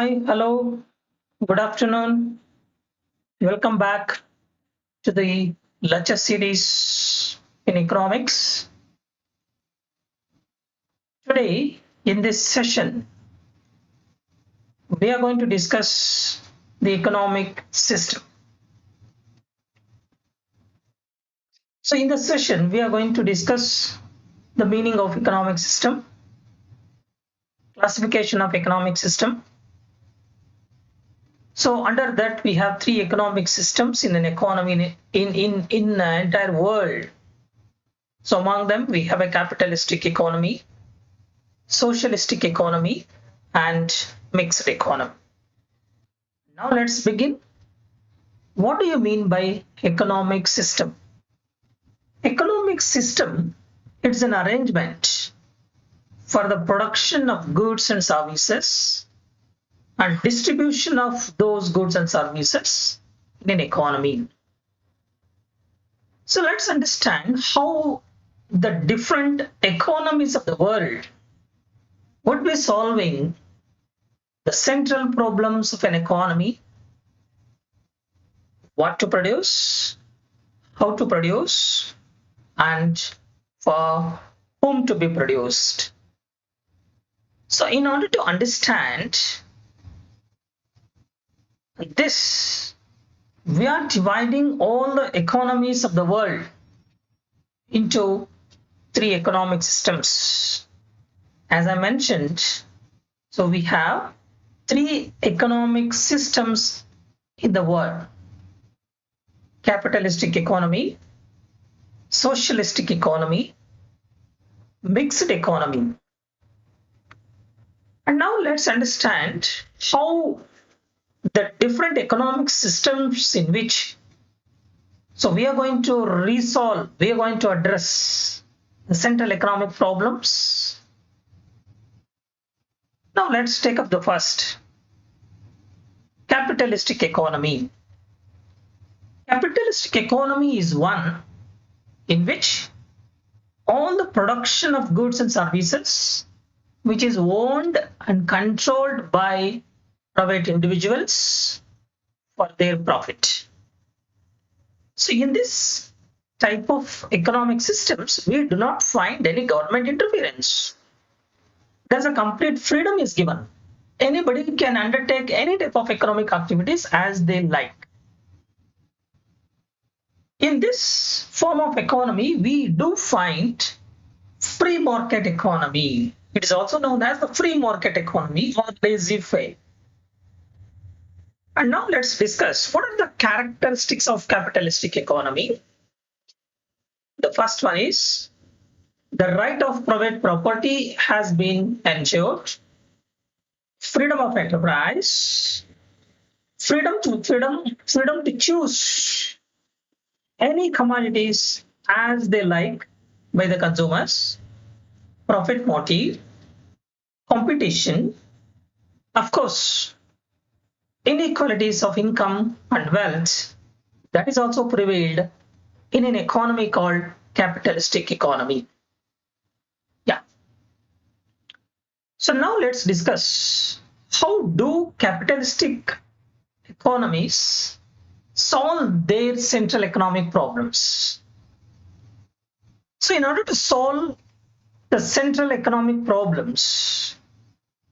Hi, hello, good afternoon. Welcome back to the lecture series in economics. Today, in this session, we are going to discuss the economic system. So, in this session, we are going to discuss the meaning of economic system, classification of economic system. So, under that, we have three economic systems in an economy in the entire world. So, among them, we have a capitalistic economy, socialistic economy, and mixed economy. Now let's begin. What do you mean by economic system? Economic system, it's an arrangement for the production of goods and services and distribution of those goods and services in an economy. So let's understand how the different economies of the world would be solving the central problems of an economy: what to produce, how to produce, and for whom to be produced. So, in order to understand this, we are dividing all the economies of the world into three economic systems. As I mentioned, so we have three economic systems in the world: capitalistic economy, socialistic economy, mixed economy. And now let's understand how the different economic systems in which, so we are going to we are going to address the central economic problems. Now let's take up the first, capitalistic economy. Capitalistic economy is one in which all the production of goods and services, which is owned and controlled by private individuals for their profit. So in this type of economic systems, we do not find any government interference. There's a complete freedom is given. Anybody can undertake any type of economic activities as they like. In this form of economy, we do find free market economy. It is also known as the free market economy or laissez-faire. And now let's discuss what are the characteristics of capitalistic economy. The first one is the right of private property has been ensured, freedom of enterprise, freedom to choose any commodities as they like by the consumers, profit motive, competition, of course, inequalities of income and wealth, that is also prevailed in an economy called capitalistic economy. Yeah. So now let's discuss how do capitalistic economies solve their central economic problems. So in order to solve the central economic problems,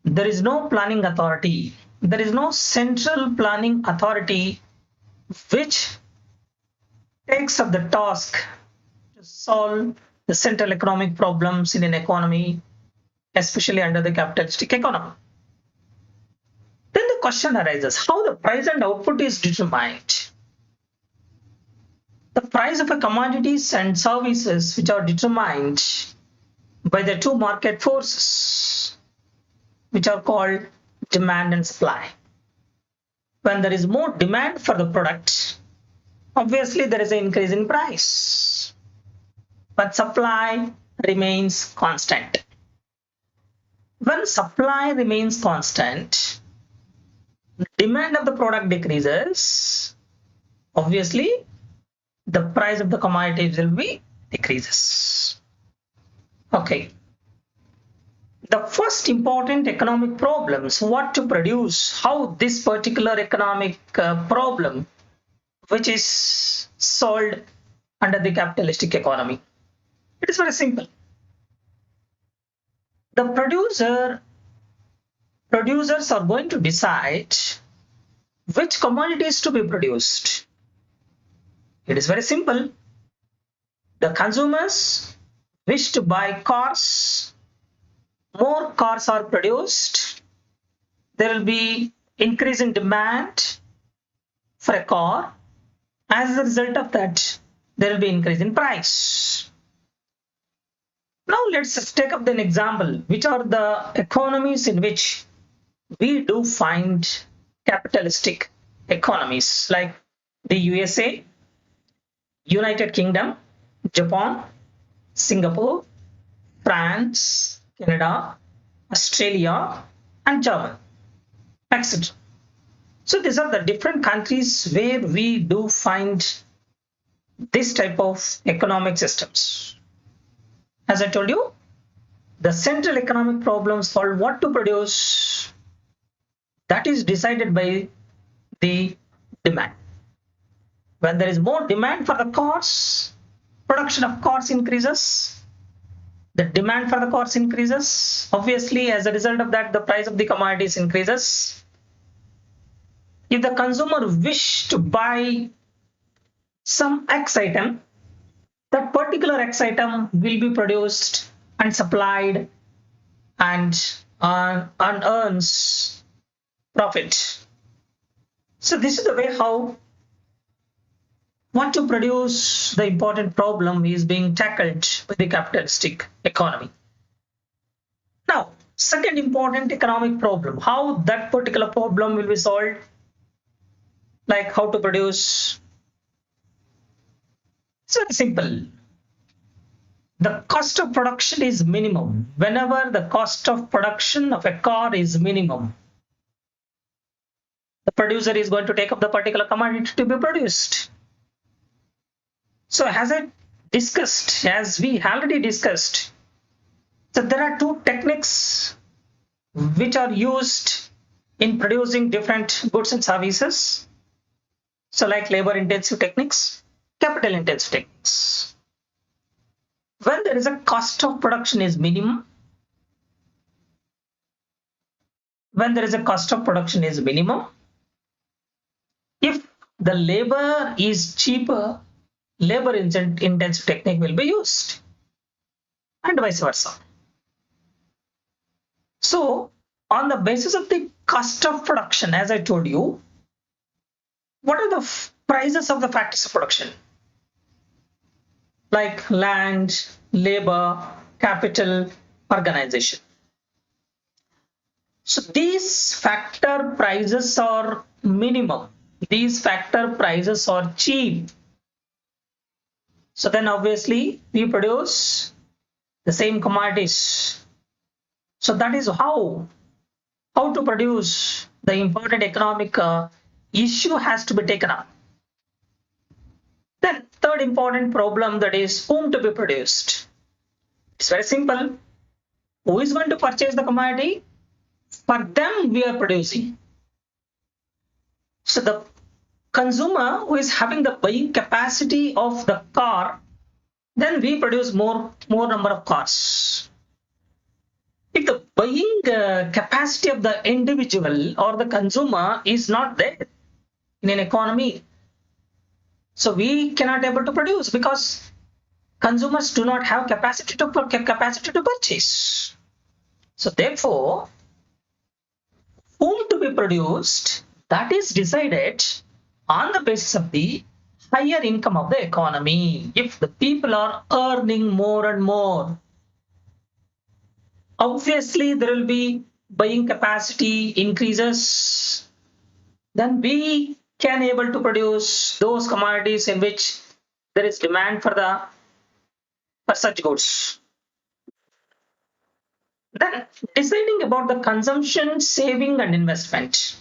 there is no planning authority. There is no central planning authority which takes up the task to solve the central economic problems in an economy, especially under the capitalistic economy. Then the question arises, how the price and output is determined. The price of a commodities and services which are determined by the two market forces, which are called demand and supply. When there is more demand for the product, obviously there is an increase in price, but supply remains constant. When supply remains constant, demand of the product decreases, obviously the price of the commodities will be decreases. Okay. the first important economic problems, what to produce, how this particular economic problem, which is solved under the capitalistic economy. It is very simple. The producers are going to decide which commodities to be produced. It is very simple. The consumers wish to buy cars. More cars are produced. There will be increase in demand for a car. As a result of that, there will be increase in price. Now let's take up an example. Which are the economies in which we do find capitalistic economies, like the USA, United Kingdom, Japan, Singapore, France, Canada, Australia, and Germany, etc. So these are the different countries where we do find this type of economic systems. As I told you, the central economic problem solved what to produce, that is decided by the demand. When there is more demand for the cars, production of cars increases, the demand for the cars increases. Obviously, as a result of that, the price of the commodities increases. If the consumer wish to buy some X item, that particular X item will be produced and supplied and earns profit. So this is the way how what to produce, the important problem is being tackled by the capitalistic economy. Now, second important economic problem, how that particular problem will be solved, like how to produce. It's very simple. The cost of production is minimum. Whenever the cost of production of a car is minimum, the producer is going to take up the particular commodity to be produced. So as we already discussed, so there are two techniques which are used in producing different goods and services. So like labor intensive techniques, capital intensive techniques. When there is a cost of production is minimum, if the labor is cheaper, labor intensive technique will be used, and vice versa. So on the basis of the cost of production, as I told you, what are the prices of the factors of production? Like land, labor, capital, organization. So these factor prices are minimum. These factor prices are cheap. So then obviously we produce the same commodities. So that is how to produce. The important economic issue has to be taken up. Then third important problem, that is whom to be produced. It's very simple. Who is going to purchase the commodity? For them we are producing. So the consumer who is having the buying capacity of the car, then we produce more number of cars. If the buying capacity of the individual or the consumer is not there in an economy, so we cannot able to produce, because consumers do not have capacity to purchase. So therefore, whom to be produced, that is decided on the basis of the higher income of the economy. If the people are earning more and more, obviously there will be buying capacity increases, then we can able to produce those commodities in which there is demand for such goods. Then deciding about the consumption, saving and investment.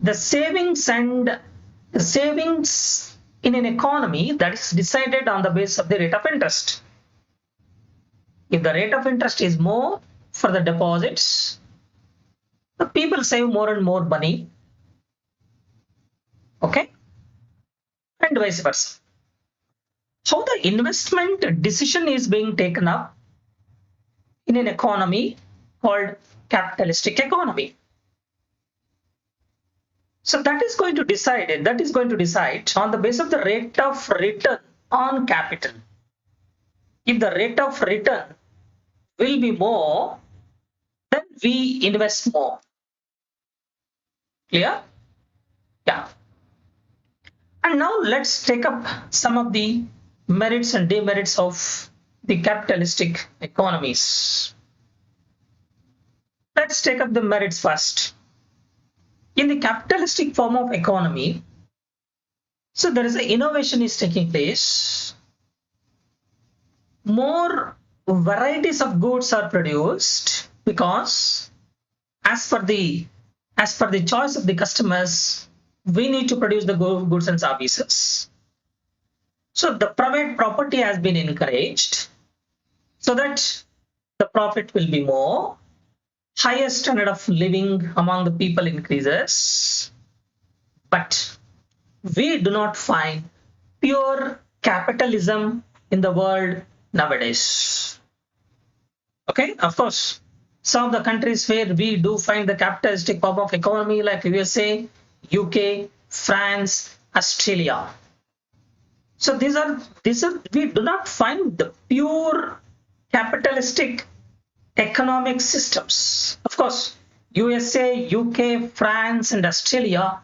The savings in an economy, that is decided on the basis of the rate of interest. If the rate of interest is more, for the deposits, the people save more and more money. Okay, and vice versa. How the investment decision is being taken up in an economy called capitalistic economy. So that is going to decide on the basis of the rate of return on capital. If the rate of return will be more, then we invest more. Clear? Yeah. And now let's take up some of the merits and demerits of the capitalistic economies. Let's take up the merits first. In the capitalistic form of economy, so there is an innovation is taking place. More varieties of goods are produced because as per the choice of the customers, we need to produce the goods and services. So the private property has been encouraged so that the profit will be more, higher standard of living among the people increases, but we do not find pure capitalism in the world nowadays. Okay, of course, some of the countries where we do find the capitalistic form of economy like USA, UK, France, Australia. So these are we do not find the pure capitalistic economic systems. Of course, USA, UK, France, and Australia,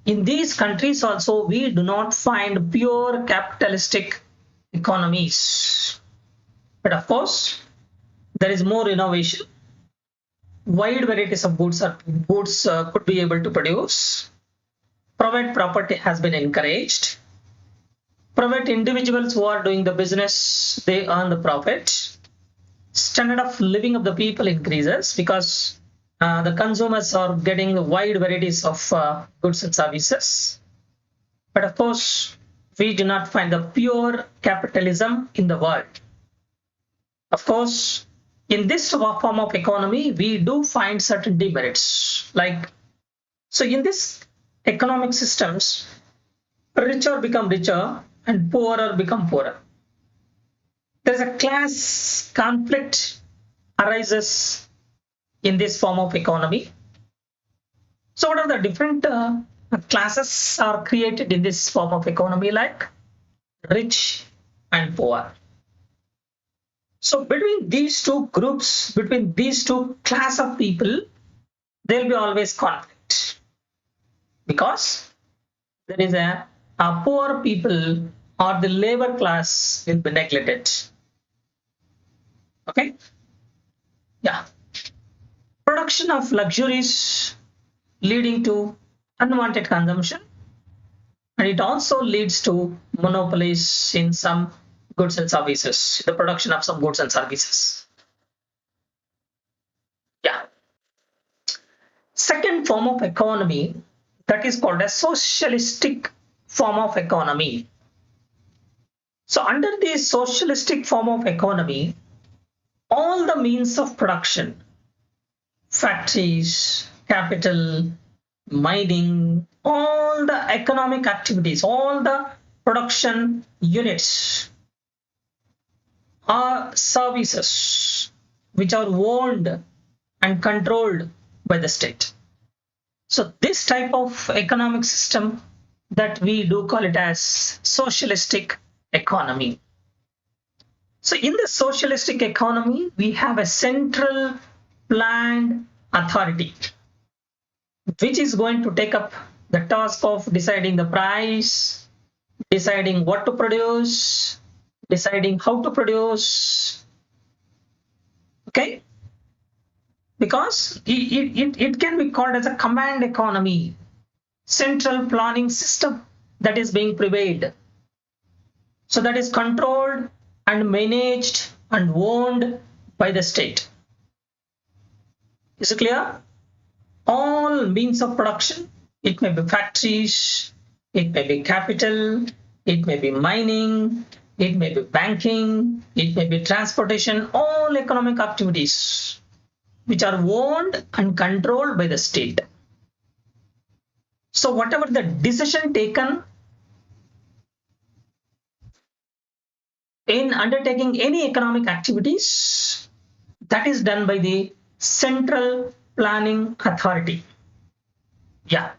in these countries also we do not find pure capitalistic economies. But of course, there is more innovation. Wide varieties of goods could be able to produce. Private property has been encouraged. Private individuals who are doing the business, they earn the profit. Standard of living of the people increases because the consumers are getting wide varieties of goods and services. But of course, we do not find the pure capitalism in the world. Of course, in this form of economy, we do find certain demerits. So in this economic systems, richer become richer and poorer become poorer. There is a class conflict arises in this form of economy. So what are the different classes are created in this form of economy, like rich and poor? So between these two groups, between these two class of people, there will be always conflict because there is a poor people or the labor class will be neglected. Okay, yeah. Production of luxuries leading to unwanted consumption, and it also leads to monopolies in some goods and services, the production of some goods and services. Yeah. Second form of economy, that is called a socialistic form of economy. So under the socialistic form of economy, all the means of production, factories, capital, mining, all the economic activities, all the production units are services which are owned and controlled by the state. So this type of economic system that we do call it as socialistic economy. So in the socialistic economy, we have a central planned authority which is going to take up the task of deciding the price, deciding what to produce, deciding how to produce. Okay, because it can be called as a command economy, central planning system that is being prevailed. So that is controlled and managed and owned by the state. Is it clear? All means of production, it may be factories, it may be capital, it may be mining, it may be banking, it may be transportation, all economic activities which are owned and controlled by the state. So whatever the decision taken in undertaking any economic activities, that is done by the central planning authority. Yeah.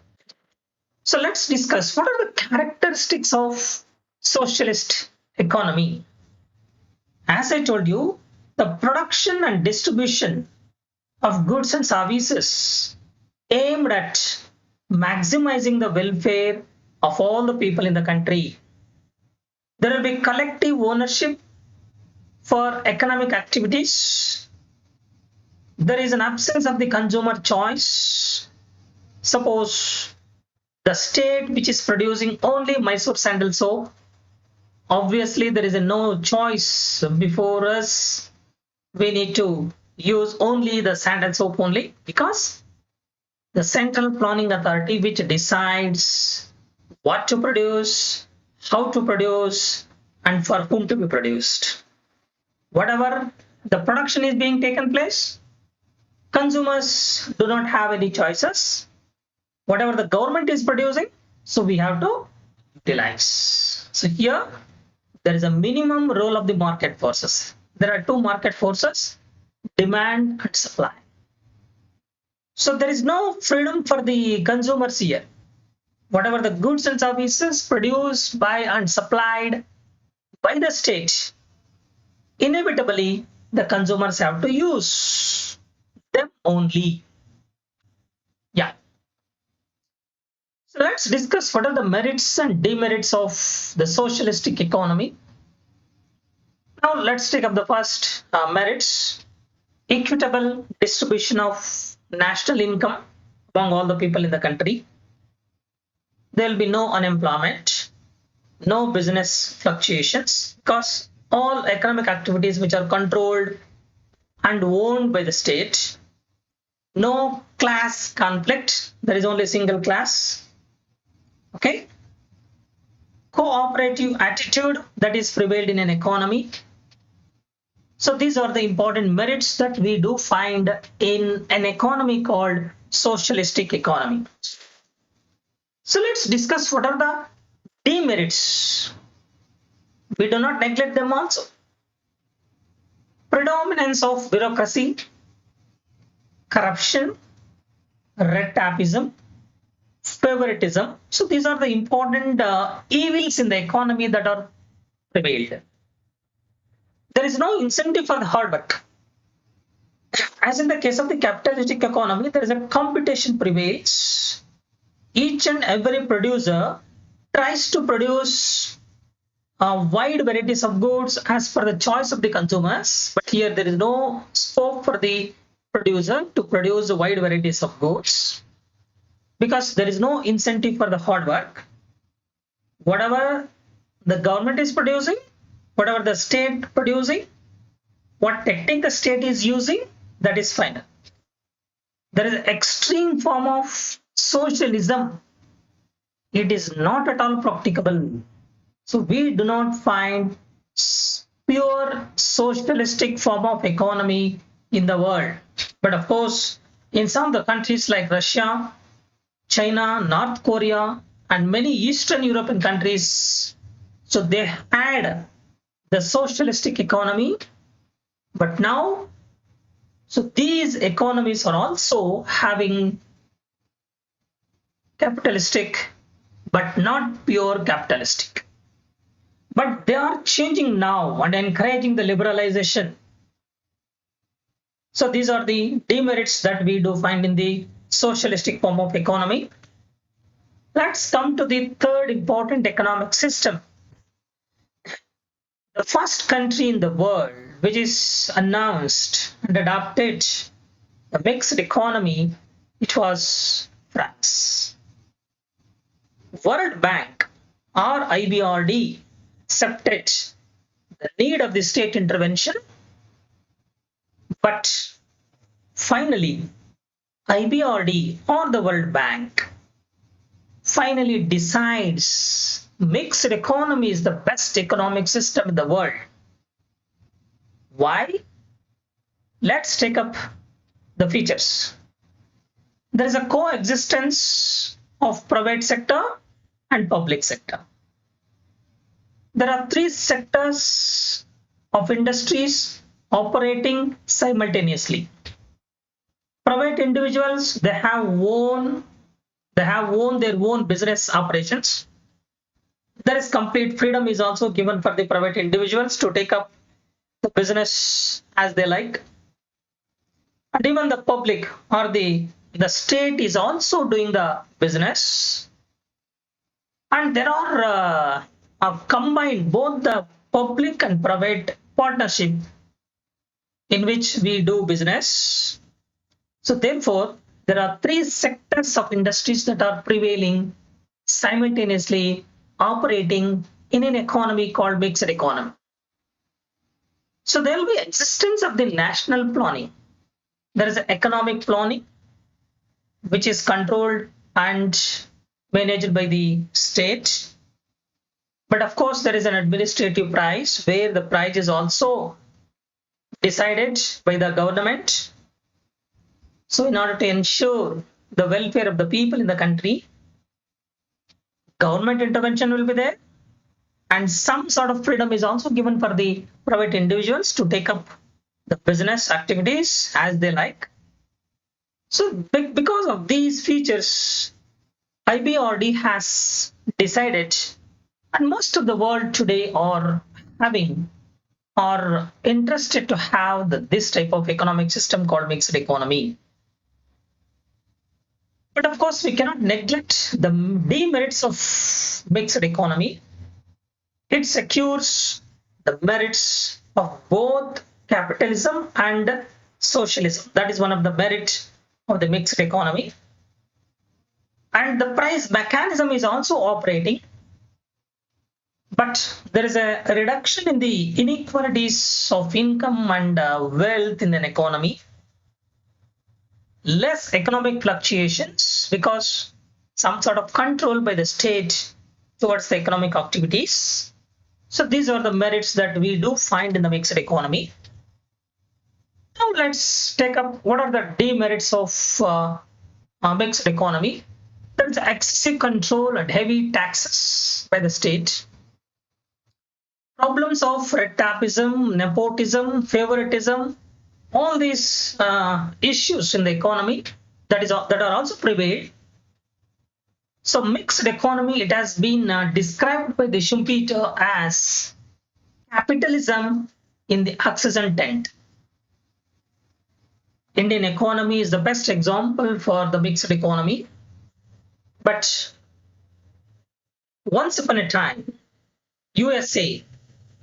So let's discuss what are the characteristics of socialist economy. As I told you, the production and distribution of goods and services aimed at maximizing the welfare of all the people in the country. There will be collective ownership for economic activities. There is an absence of the consumer choice. Suppose the state which is producing only Mysore sandal soap, obviously there is no choice before us. We need to use only the sandal soap only, because the central planning authority which decides what to produce, how to produce, and for whom to be produced. Whatever the production is being taken place, consumers do not have any choices. Whatever the government is producing, so we have to utilize. So here there is a minimum role of the market forces. There are two market forces, demand and supply. So there is no freedom for the consumers here. Whatever the goods and services produced by and supplied by the state, inevitably the consumers have to use them only. Yeah. So let's discuss what are the merits and demerits of the socialistic economy. Now let's take up the first merits. Equitable distribution of national income among all the people in the country. There will be no unemployment, no business fluctuations, because all economic activities which are controlled and owned by the state. No class conflict, there is only a single class. Okay. Cooperative attitude that is prevailed in an economy. So these are the important merits that we do find in an economy called socialistic economy. So let's discuss what are the demerits. We do not neglect them also. Predominance of bureaucracy, corruption, red tapeism, favoritism. So these are the important evils in the economy that are prevailed. There is no incentive for the hard work. As in the case of the capitalistic economy, there is a competition prevails. Each and every producer tries to produce wide varieties of goods as per the choice of the consumers. But here there is no scope for the producer to produce wide varieties of goods, because there is no incentive for the hard work. Whatever the government is producing, whatever the state producing, what technique the state is using, that is final. There is an extreme form of socialism. It is not at all practicable. So we do not find pure socialistic form of economy in the world. But of course, in some of the countries like Russia, China, North Korea, and many Eastern European countries, so they had the socialistic economy. But now, so these economies are also having capitalistic, but not pure capitalistic. But they are changing now and encouraging the liberalization. So these are the demerits that we do find in the socialistic form of economy. Let's come to the third important economic system. The first country in the world which is announced and adopted a mixed economy, it was France. World Bank or IBRD accepted the need of the state intervention, but finally IBRD or the World Bank finally decides mixed economy is the best economic system in the world. Why? Let's take up the features. There is a coexistence of private sector and public sector. There are three sectors of industries operating simultaneously. Private individuals, they have owned their own business operations. There is complete freedom is also given for the private individuals to take up the business as they like. And even the public or the state is also doing the business. And there are combined both the public and private partnership in which we do business. So therefore, there are three sectors of industries that are prevailing simultaneously operating in an economy called mixed economy. So there will be existence of the national planning. There is economic planning, which is controlled and managed by the state. But of course, there is an administrative price where the price is also decided by the government. So in order to ensure the welfare of the people in the country, government intervention will be there, and some sort of freedom is also given for the private individuals to take up the business activities as they like. So because of these features, IBRD has decided, and most of the world today are interested to have this type of economic system called mixed economy. But of course, we cannot neglect the demerits of mixed economy. It secures the merits of both capitalism and socialism. That is one of the merits of the mixed economy. And the price mechanism is also operating. But there is a reduction in the inequalities of income and wealth in an economy. Less economic fluctuations because some sort of control by the state towards the economic activities. So these are the merits that we do find in the mixed economy. Now let's take up what are the demerits of mixed economy. There is excessive control and heavy taxes by the state. Problems of red tapeism, nepotism, favoritism, all these issues in the economy that are also prevailed. So mixed economy, it has been described by the Schumpeter as capitalism in the Oxygen tent. Indian economy is the best example for the mixed economy. But once upon a time, USA,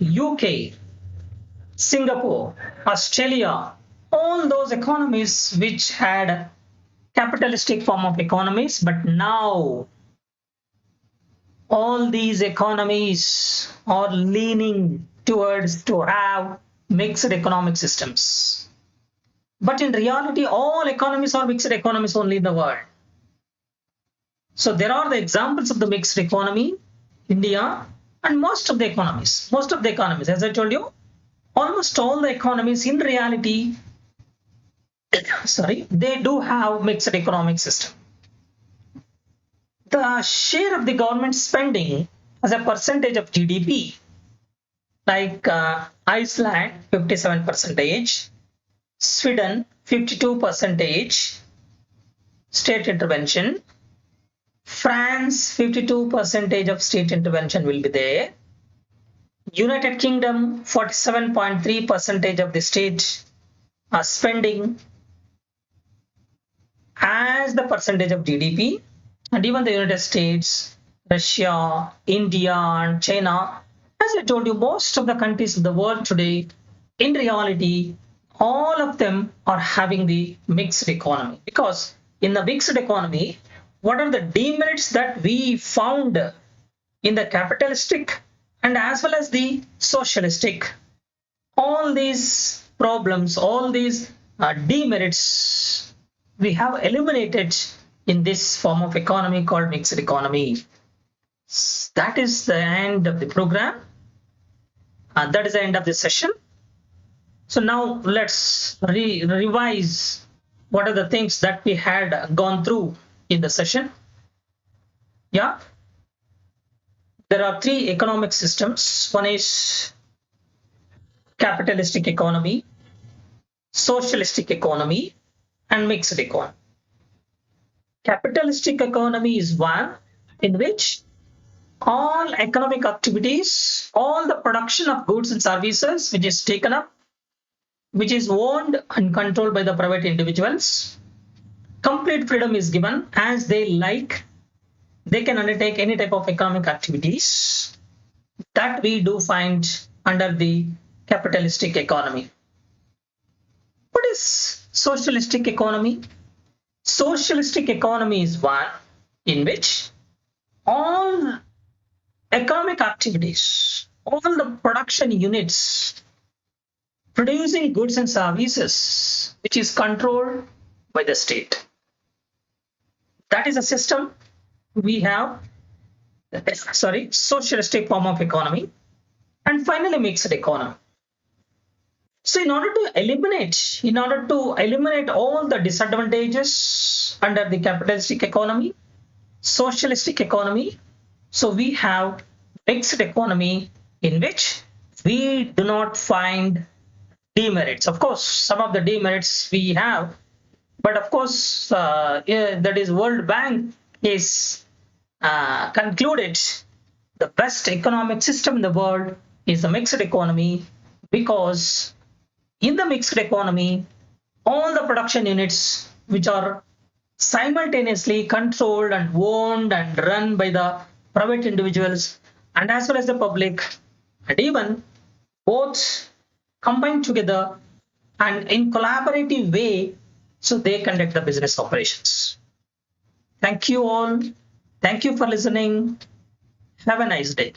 UK, Singapore, Australia, all those economies which had capitalistic form of economies, but now all these economies are leaning towards to have mixed economic systems. But in reality, all economies are mixed economies only in the world. So there are the examples of the mixed economy, India, and most of the economies, as I told you, almost all the economies in reality, they do have mixed economic system. The share of the government spending as a percentage of GDP, like Iceland, 57%, Sweden, 52% state intervention, France, 52% of state intervention will be there. United Kingdom, 47.3% of the state spending as the percentage of GDP. And even the United States, Russia, India, and China, as I told you, most of the countries in the world today, in reality, all of them are having the mixed economy. Because in the mixed economy, what are the demerits that we found in the capitalistic and as well as the socialistic? All these problems, all these demerits, we have eliminated in this form of economy called mixed economy. That is the end of the program. That is the end of the session. So now let's revise what are the things that we had gone through in the session. Yeah, there are three economic systems. One is capitalistic economy, socialistic economy, and mixed economy. Capitalistic economy is one in which all economic activities, all the production of goods and services which is taken up, which is owned and controlled by the private individuals. Complete freedom is given as they like. They can undertake any type of economic activities that we do find under the capitalistic economy. What is socialistic economy? Socialistic economy is one in which all economic activities, all the production units producing goods and services, which is controlled by the state. That is a system we have, socialistic form of economy. And finally, mixed economy. So in order to eliminate all the disadvantages under the capitalistic economy, socialistic economy, so we have mixed economy in which we do not find demerits. Of course, some of the demerits we have, but of course, that is World Bank is concluded the best economic system in the world is the mixed economy, because in the mixed economy, all the production units which are simultaneously controlled and owned and run by the private individuals and as well as the public, and even both combined together and in collaborative way, so they conduct the business operations. Thank you all. Thank you for listening. Have a nice day.